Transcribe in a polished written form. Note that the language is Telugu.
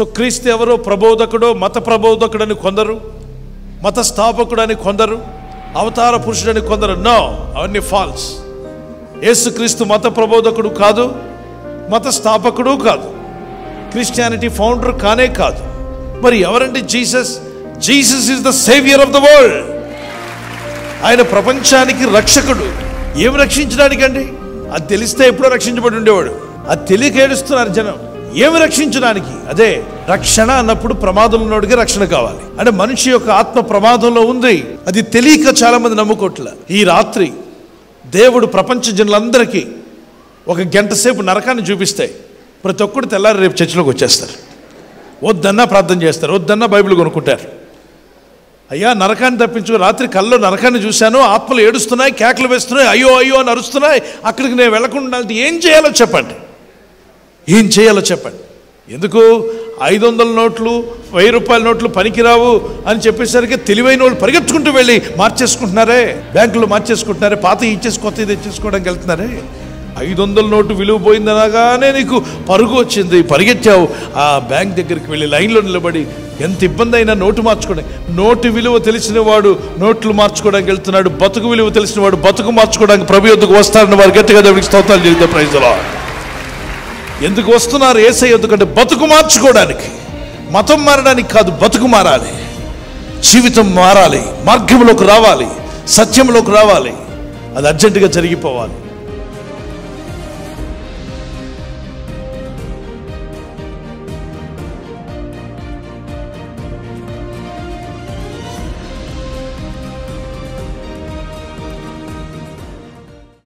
సో క్రీస్తు ఎవరో? ప్రబోధకుడో, మత ప్రబోధకుడని కొందరు, మత స్థాపకుడని కొందరు, అవతార పురుషుడని కొందరు. నో, అవన్నీ ఫాల్స్. యేసుక్రీస్తు మత ప్రబోధకుడు కాదు, మత స్థాపకుడు కాదు, క్రిస్టియానిటీ ఫౌండర్ కానే కాదు. మరి ఎవరండి Jesus? Jesus is the saviour of the world. ఆయన ప్రపంచానికి రక్షకుడు. ఏం రక్షించడానికి అండి? అది తెలిస్తే ఎప్పుడో రక్షించబడి ఉండేవాడు. అది తెలియక ఏడుస్తున్నారు జనం. ఏమి రక్షించడానికి? అదే రక్షణ అన్నప్పుడు ప్రమాదంలో ఉన్నోడికి రక్షణ కావాలి. అంటే మనిషి యొక్క ఆత్మ ప్రమాదంలో ఉంది, అది తెలియక చాలా మంది నమ్ముకోవట్లే. ఈ రాత్రి దేవుడు ప్రపంచ జనులందరికీ ఒక గంట సేపు నరకాన్ని చూపిస్తే ప్రతి ఒక్కడు తెల్లారి రేపు చర్చిలోకి వచ్చేస్తారు. వద్దన్నా ప్రార్థన చేస్తారు, వద్దన్నా బైబిల్ కొనుక్కుంటారు. అయ్యా నరకాన్ని తప్పించు. రాత్రి కల్లో నరకాన్ని చూశాను, ఆత్మలు ఏడుస్తున్నాయి, కేకలు వేస్తున్నాయి, అయ్యో అయ్యో అని అరుస్తున్నాయి. అక్కడికి నేను వెళ్లకుండా ఏం చేయాలో చెప్పండి, ఏం చేయాలో చెప్పండి. ఎందుకు 500 నోట్లు 1000 రూపాయల నోట్లు పనికిరావు అని చెప్పేసరికి తెలివైన వాళ్ళు పరిగెత్తుకుంటూ వెళ్ళి మార్చేసుకుంటున్నారే, బ్యాంకులో మార్చేసుకుంటున్నారే, పాత ఇచ్చేసి కొత్త తెచ్చేసుకోవడానికి వెళ్తున్నారే. 500 నోటు విలువ పోయిందనగానే నీకు పరుగు వచ్చింది, పరిగెత్తావు. ఆ బ్యాంక్ దగ్గరికి వెళ్ళి లైన్లో నిలబడి ఎంత ఇబ్బంది అయినా నోటు మార్చుకోవడం. నోటు విలువ తెలిసిన వాడు నోట్లు మార్చుకోవడానికి వెళ్తున్నాడు, బతుకు విలువ తెలిసిన వాడు బతుకు మార్చుకోవడానికి ప్రభు యొద్దకు వస్తారని వారు గట్టిగా దేవునికి స్తోత్రాలు చెల్లిద్దాం. Praise the Lord. ఎందుకు వస్తున్నారు? యేసయ్య ఎందుకంటే బతుకు మార్చుకోవడానికి, మతం మారడానికి కాదు, బతుకు మారాలి, జీవితం మారాలి, మార్గంలోకి రావాలి, సత్యంలోకి రావాలి. అది అర్జెంటుగా జరిగిపోవాలి.